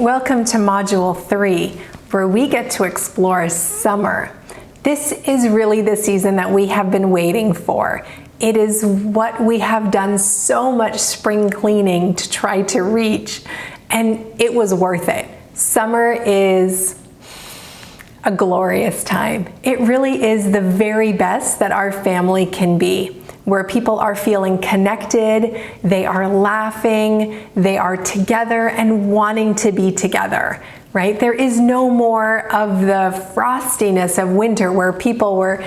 Welcome to Module 3, where we get to explore summer. This is really the season that we have been waiting for. It is what we have done so much spring cleaning to try to reach, and it was worth it. Summer is a glorious time. It really is the very best that our family can be, where people are feeling connected, they are laughing, they are together and wanting to be together, right? There is no more of the frostiness of winter where people were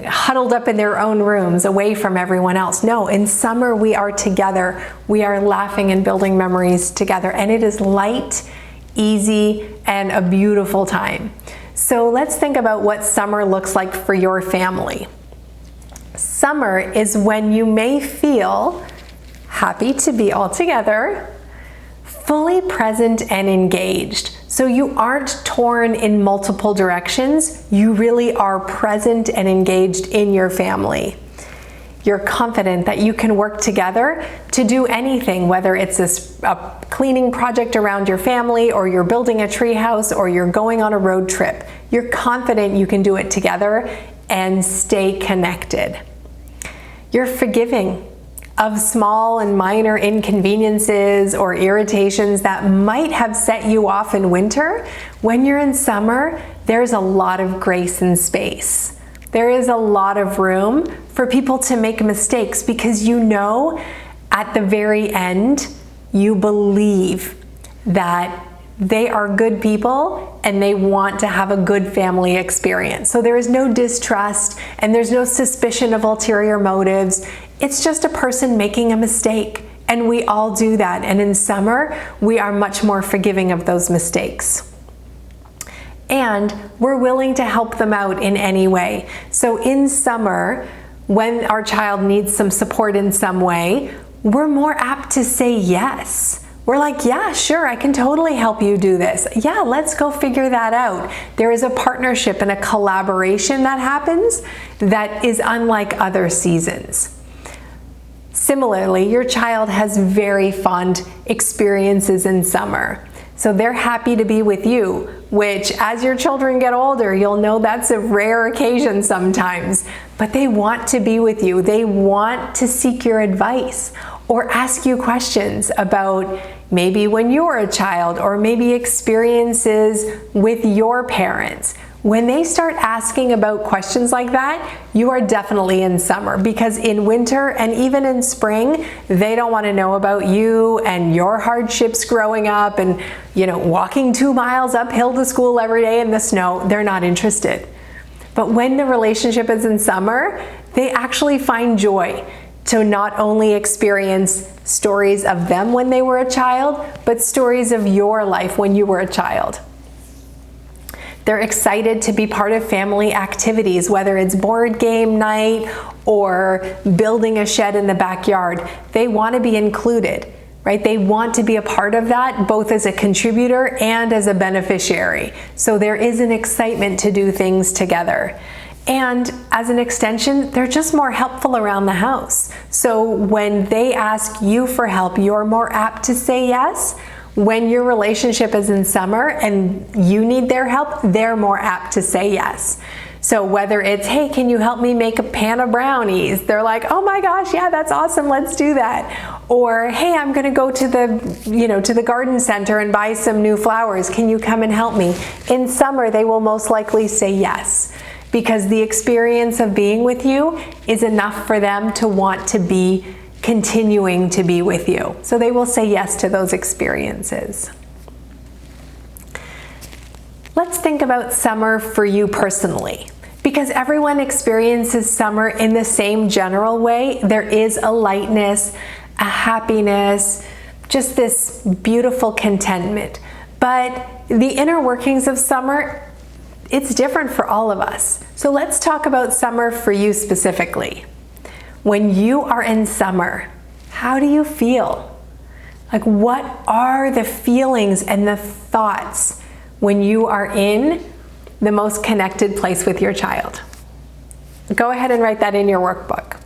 huddled up in their own rooms away from everyone else. No, in summer we are together, we are laughing and building memories together, and it is light, easy, and a beautiful time. So let's think about what summer looks like for your family. Summer is when you may feel happy to be all together, fully present and engaged. So you aren't torn in multiple directions. You really are present and engaged in your family. You're confident that you can work together to do anything, whether it's a cleaning project around your family, or you're building a treehouse, or you're going on a road trip. You're confident you can do it together and stay connected. You're forgiving of small and minor inconveniences or irritations that might have set you off in winter. When you're in summer, there's a lot of grace and space. There is a lot of room for people to make mistakes, because you know at the very end, you believe that they are good people and they want to have a good family experience. So there is no distrust and there's no suspicion of ulterior motives. It's just a person making a mistake, and we all do that. And in summer, we are much more forgiving of those mistakes. And we're willing to help them out in any way. So in summer, when our child needs some support in some way, we're more apt to say yes. We're like, yeah, sure, I can totally help you do this. Yeah, let's go figure that out. There is a partnership and a collaboration that happens that is unlike other seasons. Similarly, your child has very fond experiences in summer. So they're happy to be with you, which as your children get older, you'll know that's a rare occasion sometimes, but they want to be with you. They want to seek your advice or ask you questions about maybe when you were a child, or maybe experiences with your parents. When they start asking about questions like that, you are definitely in summer, because in winter and even in spring, they don't want to know about you and your hardships growing up and, walking 2 miles uphill to school every day in the snow. They're not interested. But when the relationship is in summer, they actually find joy to not only experience stories of them when they were a child, but stories of your life when you were a child. They're excited to be part of family activities, whether it's board game night or building a shed in the backyard. They want to be included, right? They want to be a part of that, both as a contributor and as a beneficiary. So there is an excitement to do things together. And as an extension, they're just more helpful around the house. So when they ask you for help, you're more apt to say yes. When your relationship is in summer and you need their help, they're more apt to say yes. So whether it's, hey, can you help me make a pan of brownies? They're like, oh my gosh, yeah, that's awesome, let's do that. Or, hey, I'm gonna go to the garden center and buy some new flowers. Can you come and help me? In summer, they will most likely say yes, because the experience of being with you is enough for them to want to be continuing to be with you. So they will say yes to those experiences. Let's think about summer for you personally, because everyone experiences summer in the same general way. There is a lightness, a happiness, just this beautiful contentment. But the inner workings of summer, it's different for all of us. So let's talk about summer for you specifically. When you are in summer, how do you feel? Like, what are the feelings and the thoughts when you are in the most connected place with your child? Go ahead and write that in your workbook.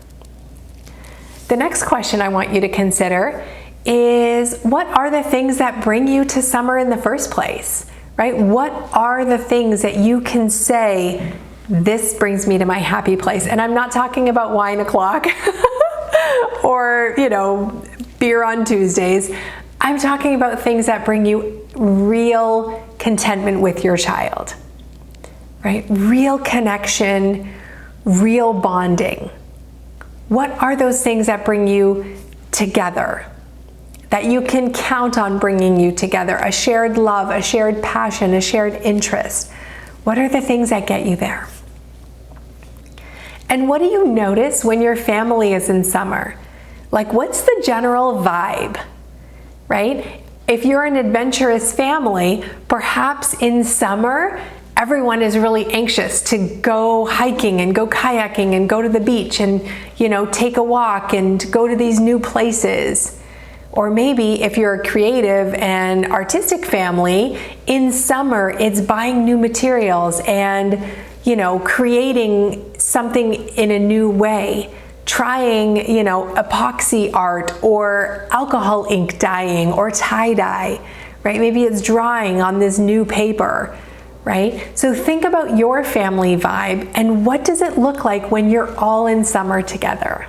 The next question I want you to consider is, what are the things that bring you to summer in the first place, right? What are the things that you can say, this brings me to my happy place? And I'm not talking about wine o'clock or, beer on Tuesdays. I'm talking about things that bring you real contentment with your child, right? Real connection, real bonding. What are those things that bring you together, that you can count on bringing you together? A shared love, a shared passion, a shared interest. What are the things that get you there? And what do you notice when your family is in summer? Like, what's the general vibe, right? If you're an adventurous family, perhaps in summer, everyone is really anxious to go hiking and go kayaking and go to the beach and, take a walk and go to these new places. Or maybe if you're a creative and artistic family, in summer it's buying new materials and, creating something in a new way. Trying, epoxy art or alcohol ink dyeing or tie-dye, right? Maybe it's drawing on this new paper, right? So think about your family vibe and what does it look like when you're all in summer together?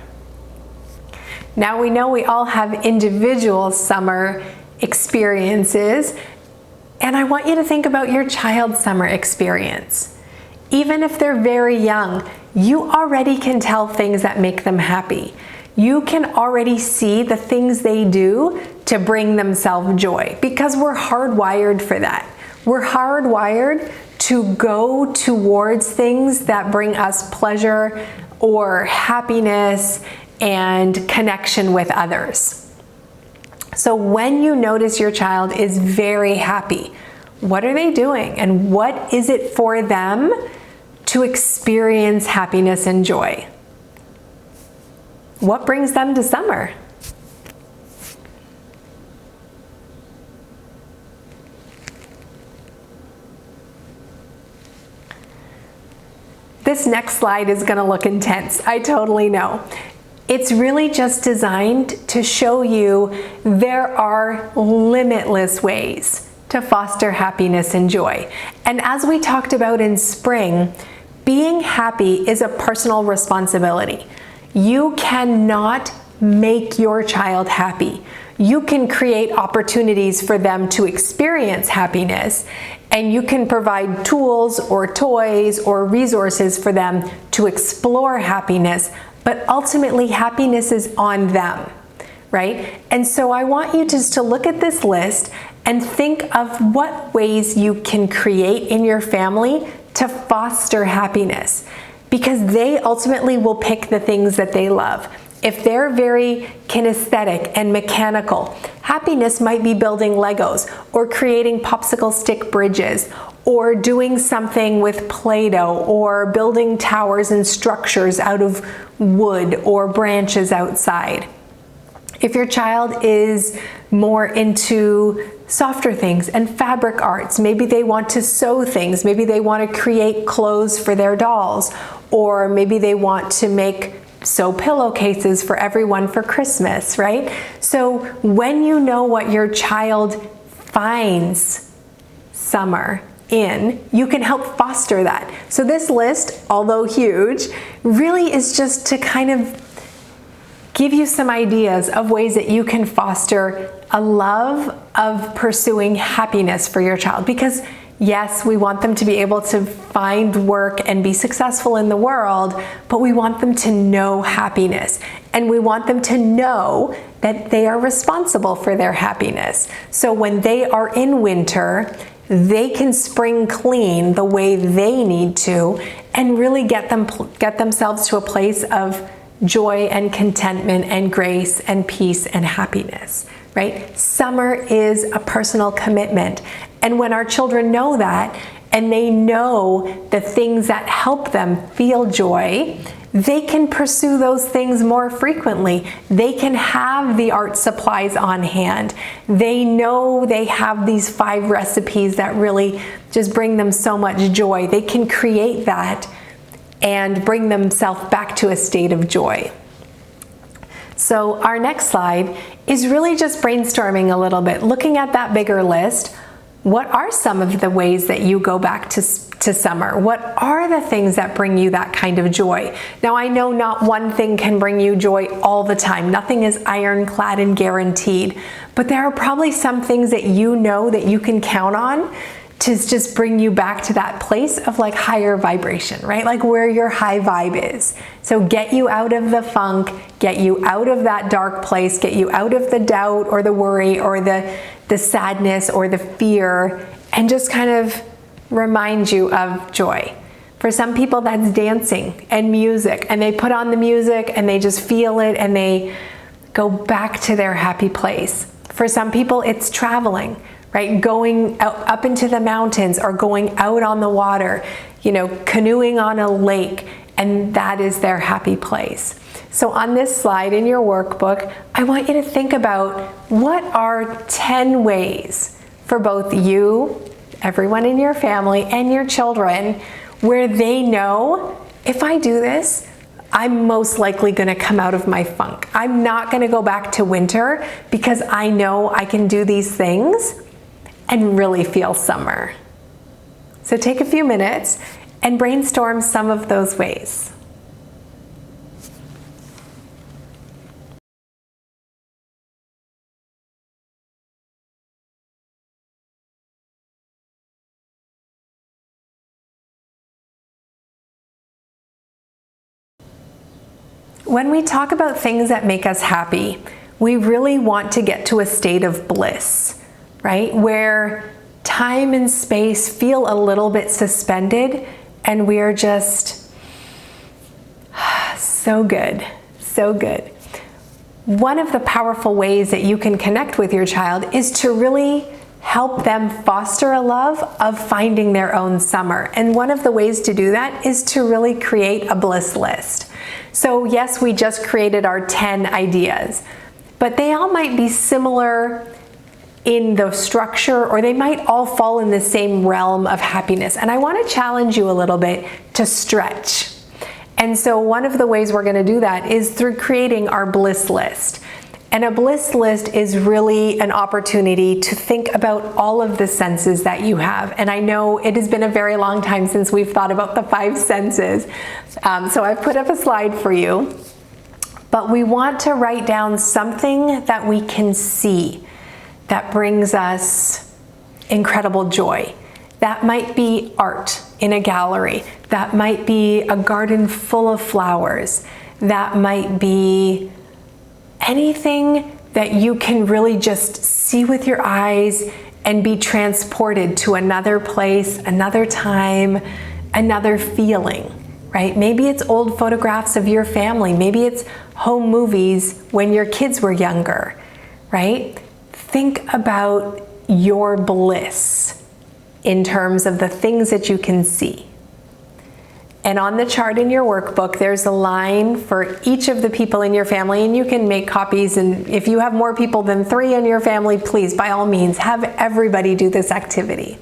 Now we know we all have individual summer experiences, and I want you to think about your child's summer experience. Even if they're very young, you already can tell things that make them happy. You can already see the things they do to bring themselves joy, because we're hardwired for that. We're hardwired to go towards things that bring us pleasure or happiness and connection with others. So when you notice your child is very happy, what are they doing? And what is it for them to experience happiness and joy? What brings them to summer? This next slide is going to look intense. I totally know. It's really just designed to show you there are limitless ways to foster happiness and joy. And as we talked about in spring, being happy is a personal responsibility. You cannot make your child happy. You can create opportunities for them to experience happiness, and you can provide tools or toys or resources for them to explore happiness, but ultimately happiness is on them, right? And so I want you just to look at this list and think of what ways you can create in your family to foster happiness, because they ultimately will pick the things that they love. If they're very kinesthetic and mechanical, happiness might be building Legos or creating popsicle stick bridges or doing something with Play-Doh or building towers and structures out of wood or branches outside. If your child is more into softer things and fabric arts, maybe they want to sew things, maybe they want to create clothes for their dolls, or maybe they want to sew pillowcases for everyone for Christmas, right? So when you know what your child finds summer in, you can help foster that. So this list, although huge, really is just to kind of give you some ideas of ways that you can foster a love of pursuing happiness for your child. Because yes, we want them to be able to find work and be successful in the world, but we want them to know happiness. And we want them to know that they are responsible for their happiness. So when they are in winter, they can spring clean the way they need to and really get themselves to a place of joy and contentment and grace and peace and happiness, right? Summer is a personal commitment. And when our children know that, and they know the things that help them feel joy, they can pursue those things more frequently. They can have the art supplies on hand. They know they have these 5 recipes that really just bring them so much joy. They can create that and bring themselves back to a state of joy. So our next slide is really just brainstorming a little bit, looking at that bigger list. What are some of the ways that you go back to summer? What are the things that bring you that kind of joy? Now, I know not one thing can bring you joy all the time. Nothing is ironclad and guaranteed, but there are probably some things that you know that you can count on to just bring you back to that place of like higher vibration, right? Like where your high vibe is. So get you out of the funk, get you out of that dark place, get you out of the doubt or the worry or the sadness or the fear, and just kind of remind you of joy. For some people, that's dancing and music, and they put on the music and they just feel it and they go back to their happy place. For some people, it's traveling, right? Going up into the mountains or going out on the water, canoeing on a lake, and that is their happy place. So on this slide in your workbook, I want you to think about what are 10 ways for both you, everyone in your family, and your children, where they know, if I do this, I'm most likely going to come out of my funk. I'm not going to go back to winter because I know I can do these things and really feel summer. So take a few minutes and brainstorm some of those ways. When we talk about things that make us happy, we really want to get to a state of bliss, right? Where time and space feel a little bit suspended and we're just so good, so good. One of the powerful ways that you can connect with your child is to really help them foster a love of finding their own summer. And one of the ways to do that is to really create a bliss list. So yes, we just created our 10 ideas, but they all might be similar in the structure, or they might all fall in the same realm of happiness. And I want to challenge you a little bit to stretch. And so one of the ways we're going to do that is through creating our bliss list. And a bliss list is really an opportunity to think about all of the senses that you have. And I know it has been a very long time since we've thought about the 5 senses. So I've put up a slide for you. But we want to write down something that we can see that brings us incredible joy. That might be art in a gallery. That might be a garden full of flowers. That might be anything that you can really just see with your eyes and be transported to another place, another time, another feeling, right? Maybe it's old photographs of your family. Maybe it's home movies when your kids were younger, right? Think about your bliss in terms of the things that you can see. And on the chart in your workbook, there's a line for each of the people in your family, and you can make copies. And if you have more people than 3 in your family, please, by all means, have everybody do this activity.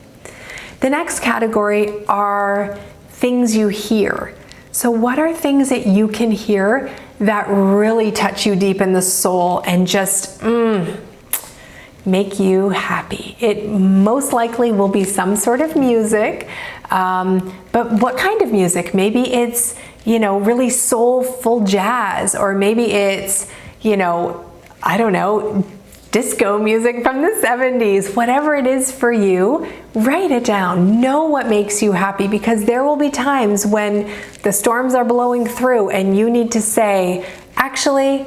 The next category are things you hear. So what are things that you can hear that really touch you deep in the soul and just make you happy? It most likely will be some sort of music. But what kind of music? Maybe it's, really soulful jazz, or maybe it's, I don't know, disco music from the 70s. Whatever it is for you, write it down. Know what makes you happy, because there will be times when the storms are blowing through and you need to say, actually,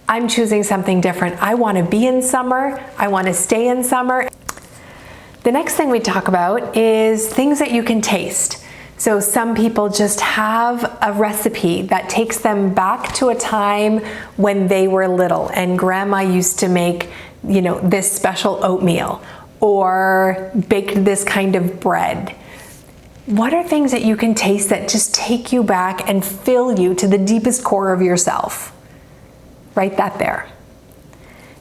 I'm choosing something different. I want to be in summer. I want to stay in summer. The next thing we talk about is things that you can taste. So some people just have a recipe that takes them back to a time when they were little and grandma used to make, this special oatmeal or baked this kind of bread. What are things that you can taste that just take you back and fill you to the deepest core of yourself? Write that there.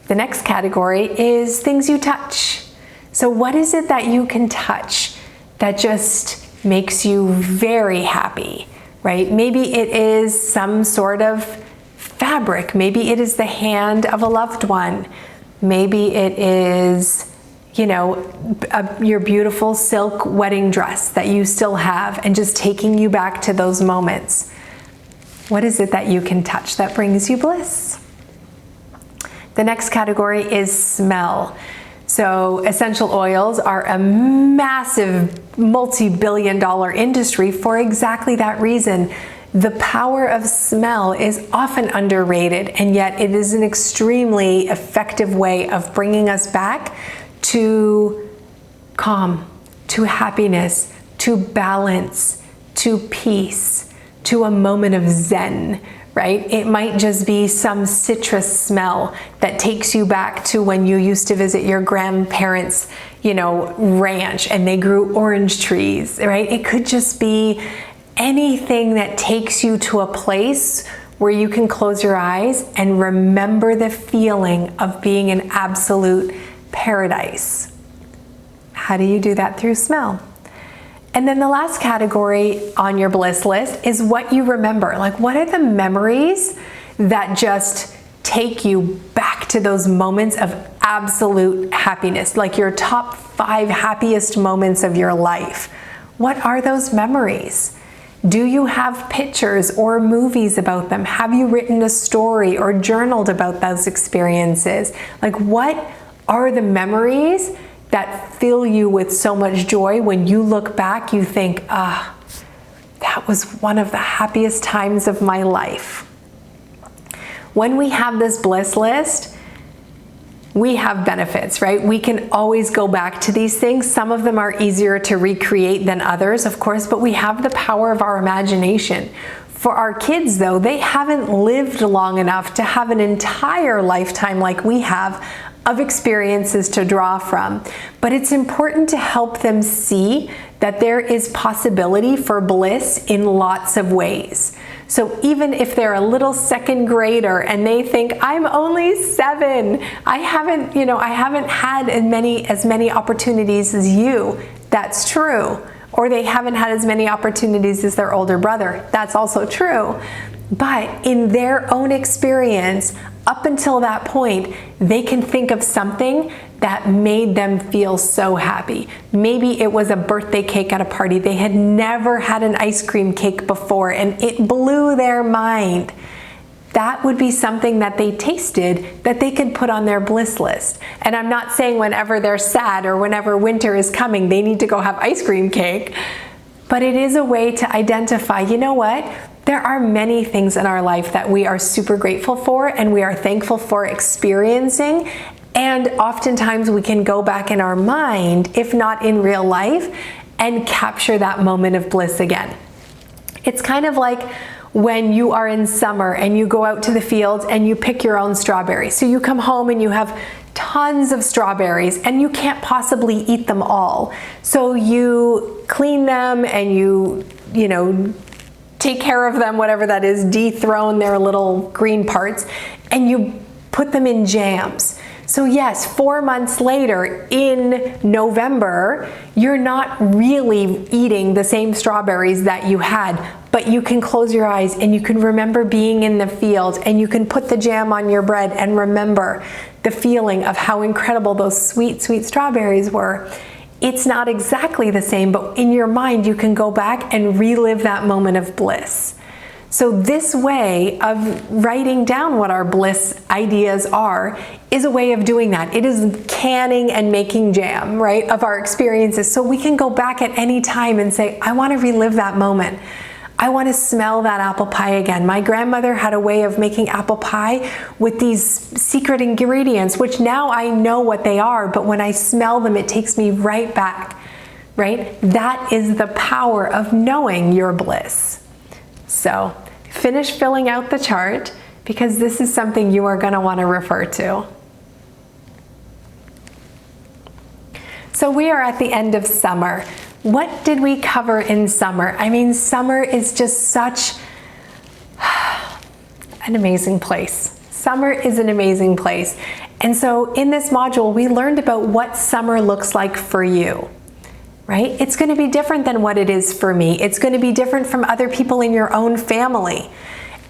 The next category is things you touch. So what is it that you can touch that just makes you very happy, right? Maybe it is some sort of fabric. Maybe it is the hand of a loved one. Maybe it is, you know, your beautiful silk wedding dress that you still have and just taking you back to those moments. What is it that you can touch that brings you bliss? The next category is smell. So essential oils are a massive multi-billion-dollar industry for exactly that reason. The power of smell is often underrated, and yet it is an extremely effective way of bringing us back to calm, to happiness, to balance, to peace, to a moment of zen, right? It might just be some citrus smell that takes you back to when you used to visit your grandparents', you know, ranch and they grew orange trees, right? It could just be anything that takes you to a place where you can close your eyes and remember the feeling of being in absolute paradise. How do you do that? Through smell. And then the last category on your bliss list is what you remember. Like, what are the memories that just take you back to those moments of absolute happiness, like your top 5 happiest moments of your life? What are those memories? Do you have pictures or movies about them? Have you written a story or journaled about those experiences? Like, what are the memories that fill you with so much joy when you look back, you think, that was one of the happiest times of my life? When we have this bliss list, we have benefits, right? We can always go back to these things. Some of them are easier to recreate than others, of course, but we have the power of our imagination. For our kids, though, they haven't lived long enough to have an entire lifetime like we have of experiences to draw from. But it's important to help them see that there is possibility for bliss in lots of ways. So even if they're a little second grader and they think, I'm only 7, I haven't had as many opportunities as you. That's true. Or they haven't had as many opportunities as their older brother. That's also true. But in their own experience, up until that point, they can think of something that made them feel so happy. Maybe it was a birthday cake at a party. They had never had an ice cream cake before and it blew their mind. That would be something that they tasted that they could put on their bliss list. And I'm not saying whenever they're sad or whenever winter is coming, they need to go have ice cream cake. But it is a way to identify, you know what? There are many things in our life that we are super grateful for and we are thankful for experiencing. And oftentimes we can go back in our mind, if not in real life, and capture that moment of bliss again. It's kind of like when you are in summer and you go out to the fields and you pick your own strawberries. So you come home and you have tons of strawberries and you can't possibly eat them all. So you clean them and you take care of them, whatever that is, dethrone their little green parts, and you put them in jams. So yes, 4 months later in November, you're not really eating the same strawberries that you had, but you can close your eyes and you can remember being in the field and you can put the jam on your bread and remember the feeling of how incredible those sweet, sweet strawberries were. It's not exactly the same, but in your mind, you can go back and relive that moment of bliss. So this way of writing down what our bliss ideas are is a way of doing that. It is canning and making jam, right, of our experiences. So we can go back at any time and say, I want to relive that moment. I want to smell that apple pie again. My grandmother had a way of making apple pie with these secret ingredients, which now I know what they are, but when I smell them, it takes me right back, right? That is the power of knowing your bliss. So finish filling out the chart because this is something you are going to want to refer to. So we are at the end of summer. What did we cover in summer? I mean, summer is just such an amazing place. Summer is an amazing place. And so in this module, we learned about what summer looks like for you, right? It's going to be different than what it is for me. It's going to be different from other people in your own family.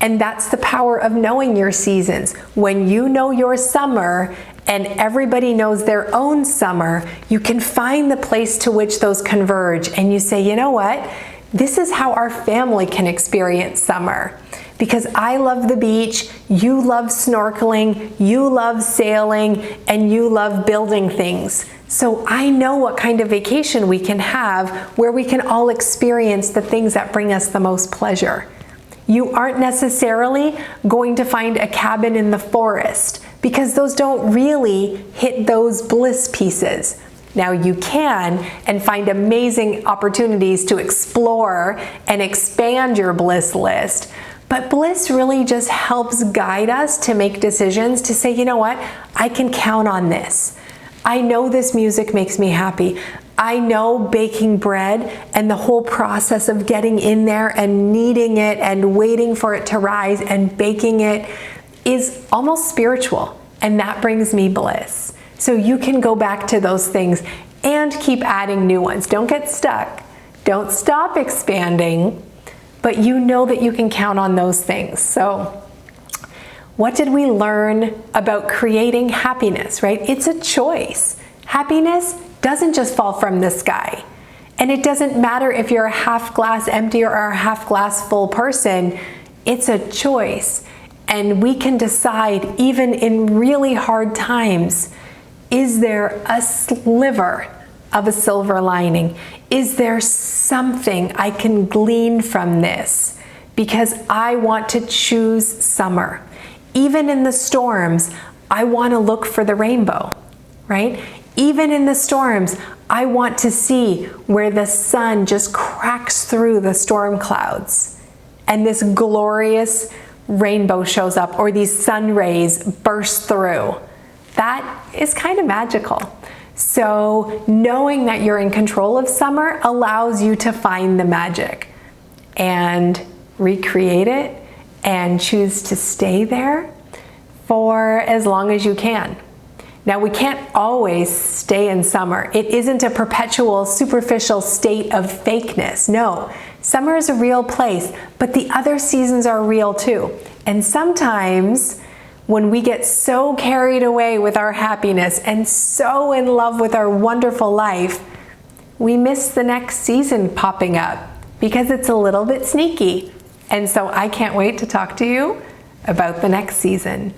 And that's the power of knowing your seasons. When you know your summer and everybody knows their own summer, you can find the place to which those converge. And you say, you know what? This is how our family can experience summer. Because I love the beach, you love snorkeling, you love sailing, and you love building things. So I know what kind of vacation we can have where we can all experience the things that bring us the most pleasure. You aren't necessarily going to find a cabin in the forest because those don't really hit those bliss pieces. Now you can and find amazing opportunities to explore and expand your bliss list. But bliss really just helps guide us to make decisions to say, you know what, I can count on this. I know this music makes me happy. I know baking bread and the whole process of getting in there and kneading it and waiting for it to rise and baking it is almost spiritual, and that brings me bliss. So you can go back to those things and keep adding new ones. Don't get stuck. Don't stop expanding, but you know that you can count on those things. So what did we learn about creating happiness, right? It's a choice. Happiness doesn't just fall from the sky. And it doesn't matter if you're a half glass empty or a half glass full person. It's a choice. And we can decide, even in really hard times, is there a sliver of a silver lining? Is there something I can glean from this? Because I want to choose summer. Even in the storms, I want to look for the rainbow, right? Even in the storms, I want to see where the sun just cracks through the storm clouds and this glorious rainbow shows up, or these sun rays burst through. That is kind of magical. So knowing that you're in control of summer allows you to find the magic and recreate it and choose to stay there for as long as you can. Now, we can't always stay in summer. It isn't a perpetual, superficial state of fakeness. No, summer is a real place, but the other seasons are real too. And sometimes when we get so carried away with our happiness and so in love with our wonderful life, we miss the next season popping up because it's a little bit sneaky. And so I can't wait to talk to you about the next season.